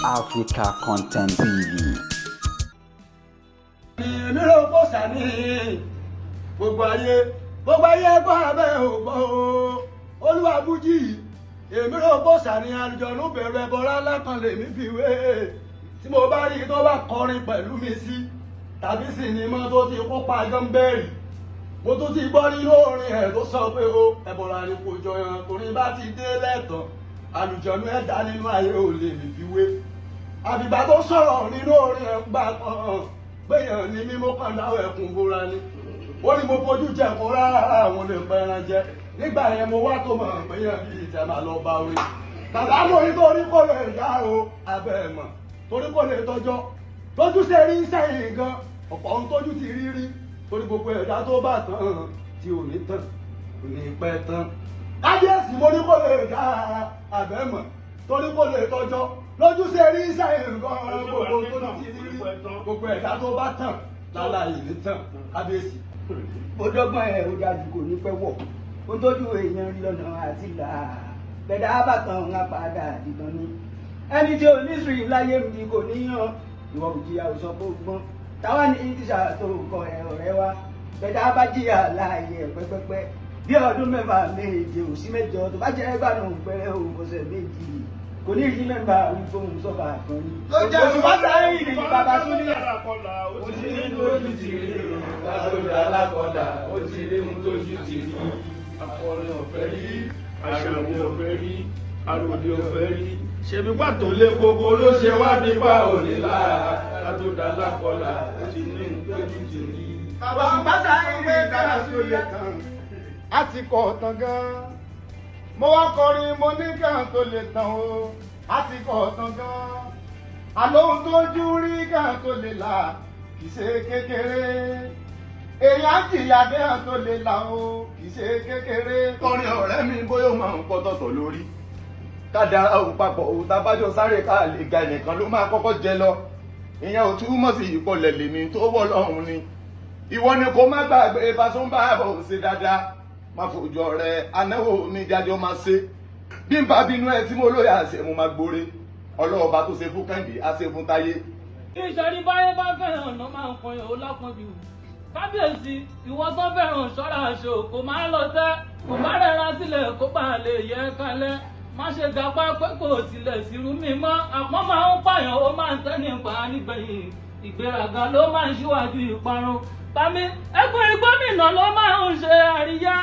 Africa Content TV. Èmi ló kó sani gbogbo ayé gbọ́ abẹ́ ògbọ́ o Olúwa Fuji èmi ló kó sani àlùjọ̀nú bẹ̀rù ẹbọra lákan lèmi fi wé tí mo bá rí tó bá kọrin pẹ̀lú mi sí tàbí sinimá tó ti kópa gánbẹ́rì mo tún ti gbọ́ nínú orin ẹ̀ tó sọ pé ó ẹbọra ni kò jọyàn torí bá ti dé lẹ́tàn àlùjọ̀nú ẹ̀dá nínú ayé ò lè mi fi wé àbígbà tó sọ̀rọ̀ nínú orin ẹ̀ gbà kan gbẹ̀yàn ní mímọ́ kan dáwọ̀ ẹkùn bóra ni ó ní mo fojú jẹ kó rárá àwọn olè pẹran jẹ nígbà yẹn mo wá tó mọ̀ gbẹ̀yàn bí ìtẹ̀ máa lọ bá orin bàbá mo ní torí kò lè yá o abẹ́ ẹ̀ mọ̀ torí kò lè tọjọ́ lójú ṣe rí sẹ́yìn gan ọ̀pọ̀ ohun tójú ti rí rí torí gbogbo ẹ̀dá tó bá tán tí ò ní tán ò ní pẹ́ tán kábíyèsí mo ní kò lè yá abẹ́ mọ̀ torí kò lè tọjọ́ lójú ṣe rí sẹ́yìn gan gbogbo tó ti rí rí gbogbo ẹ̀dá tó bá tàn lálàyé ní tàn kábíyèsí. mo dọ́gbọ́n ẹ̀ ó dájú kò ní pẹ́ wọ̀ ó tójú èèyàn rí lọ́nà àti là bẹ̀dá àbàtàn ńlá padà dìtàn ni ẹni tí ò ní sùn láyé mi kò níyàn ìwọ òjìyà ò sọ pé ó gbọ́n táwa ní tíṣà tó kọ ẹ ọ̀rẹ́ wa bẹ̀dá bá jìyà láàyè ẹ̀ pẹ́pẹ́pẹ́ bí ọdún mẹ́fà méje ò sí mẹ́jọ tó bá jẹ́ gbádùn pẹ́rẹ́ òun ọ̀sẹ̀ méjì kò ní ìdí mẹ́mbà wípóhùn sọ́fà kan ní. oṣù pátá yìí ni bàbá tún ní àlàkọ́là ó ti ní lójú ti rí lọ́dọ̀ alákọ̀ọ́là ó ti ní lójú ti rí akọrin ọ̀fẹ́ rí aṣàwọ̀ ọ̀fẹ́ rí aròdì ọ̀fẹ́ rí ṣebí pàtó lé gbogbo ló ṣe wá nípa òní láà lọ́dọ̀ alákọ̀ọ́là ó ti ní lójú ti rí. oṣù pátá yìí ni bàbá tún lè tán á ti kọ̀ ọ̀tàn gan-an mo wá kọrin mo ní kàn tó lè tàn o á ti kọ̀ ọ̀tàn gan-an àlóhun tó jú rí kàn tó lè là kì í ṣe kékeré èèyàn jìyà kàn tó lè là o kì í ṣe kékeré. kọrin ọ̀rẹ́ mi bóyá ó máa ń pọ́ tọ̀tọ̀ lórí ká dára òun papọ̀ òun tábájọ sáré ká lè ga ẹnìkan ló máa kọ́kọ́ jẹ lọ ìyẹn ò túmọ̀ sí ìpọlẹ̀ lèmi tó wọ́ lọ́hùn ni ìwọ ni kò má gbàgbé Fasumba àbọ̀ ṣe dáadáa má fojú ọ̀rẹ́ anáwó mi jájọ́ máa ṣe bí n bá bínú ẹ tí mo lóye àṣẹ mo máa gbóre ọlọ́ọ̀bá tó ṣe fún Kẹ́hìndé á ṣe fún Táyé. ìṣẹ̀rí báyé bá fẹ́ràn ọ̀nà máa ń kọyàn ó lápọn jù kábíyèsí ìwọ tó fẹ́ràn ṣọ́ra aṣọ kò máa lọ tẹ́ kò má rẹra sílẹ̀ kó bá lè yẹ kalẹ̀ má ṣe gapá pé kò tilẹ̀ sírú mi mọ́ àpọ́n máa ń pààyàn ó máa ń tẹ́ni pa nígbẹ̀yìn ìgbéraga ló máa ń ṣíwájú ìparun tàbí ẹgbẹ́ gómìnà ló máa ń ṣe àríyá.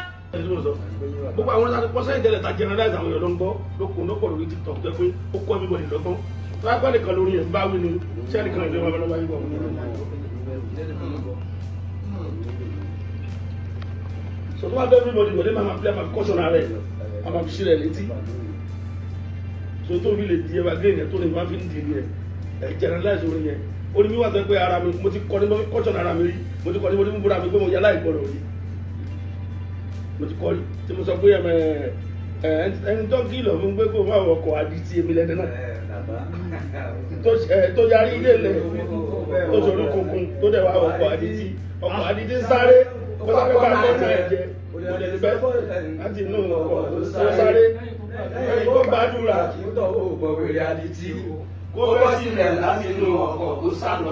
gbogbo àwọn pọ́sẹ̀ ìjẹ́lẹ̀ ta generalize àwọn èèyàn ló ń gbọ́ lókun lọ́pọ̀ lórí TikTok jẹ́ pé ó kọ́ everybody lọ́gbọ́n lágbá nìkan lórí ẹ̀ ń bá wí ni sẹ́ẹ̀lì kan ìjọba lọ́wọ́ ayé wọn. sọ tó wá bẹ́ẹ̀ everybody wọlé máa fi àmà kọ́sọ̀ náà rẹ̀ àmà fi ṣílẹ̀ létí so tó fi lè di ẹwà gé yẹn tó lè máa fi ń di ẹ̀ generalize orin yẹn ó ní mi wá sọ pé ara mi mo ti kọ́ ní kọ́sọ̀ náà ara mi rí mo ti kọ́ ní mo ti mú búra mi pé mo yálà ìgbọ̀rọ̀ rí mo ti kọ́ tí mo sọ pé ẹni tó kìlọ̀ fún pé kó máa wọkọ̀ àdìtì èmi lẹ́nu náà tó yarí ilé ilẹ̀ tó sọ̀rọ̀ kòkun tó dẹ̀ wá ọkọ̀ àdìtì ń sáré ó sáré bá tọ́jú ẹ̀jẹ̀ kò lè bẹ́ láti inú ọkọ̀ tó sáré kó gbàdúrà kó bọ́ sílẹ̀ láti inú ọkọ̀ tó sálọ.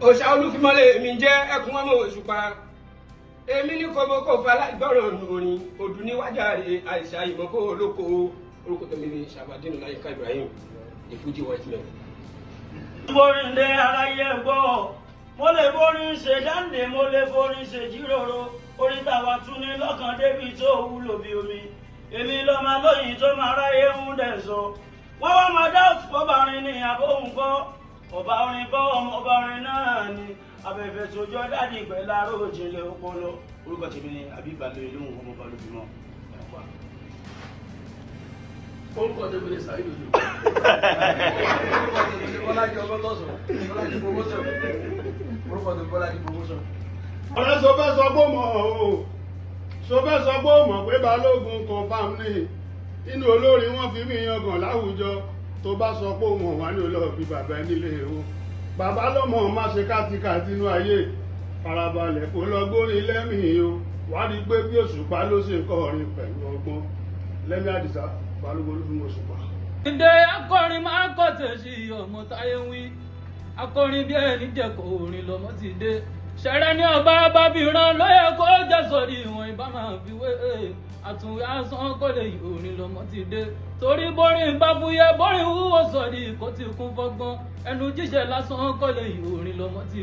òṣà Olufimo mi jẹ́ ẹkùn ọmọ Òṣùpá èmi ní kọ́bọ́kọ́ faláìgbọ́ràn orin odù níwájàre àìsà ìmọ̀kó olóko orúkọ tèmi ní Sàbàdínù Láyínká Ibrahim the Fuji white man. borin dé aráyé gbọ́ mo lè borin ṣe dáńdé mo lè borin ṣe jíròrò orin tàwa tún ní lọ́kàn débi tó wúlò bí omi èmi lọ́mọ lóyìn tó máa ráyé ń dẹ̀ sọ wọ́n wá máa dá ọba orin ní àbóhùn kọ́ ọba orin kọ́ ọba orin náà ni abẹ́fẹ́ sojọ́ dáàdì pẹ̀lú aró òjìnlẹ̀ ọpọlọ orúkọ tèmi ni àbíbalẹ̀ ìlú ọmọ Olufimo ẹ̀wà. orúkọ tèmi ni Saheed Osupa. ọ̀rẹ́ sọ fẹ́ sọ pé mọ̀ o sọ fẹ́ sọ pé mọ̀ pé Balógun confam ní inú olórin wọn fi mí yangàn láwùjọ tó bá sọ pé mọ̀ wá ní olóòbí bàbá nílé o bàbá lọ́mọ má ṣe kátikàtì inú ayé farabalẹ̀ kó lọ gbórin lẹ́mìí o wá rí pé bí Òṣùpá ló ṣe kọrin pẹ̀lú ọgbọ́n Lẹ́mí Àdìsá Balógun Olúfimọ Òṣùpá. Ìdè akọrin máa kọ́ tẹ̀sí ọmọ táyé wí. Akọrin bí ẹni jẹ̀kọ̀ orin lọ́mọ ti dé. Ṣẹ̀rẹ̀ ní ọba bábìrán ló yẹ kó jẹ́ sọ̀rí ìwọ̀n ìbá máa fi wé. Àtúnwé asán kò lè orin lọ́mọ ti dé. Torí bórin bá búyẹ́ bórin wúwo sọ̀rí kó ti kún fọ́gbọ́n. Ẹnu jíṣẹ́ lásán kò lè orin lọ́mọ ti dé.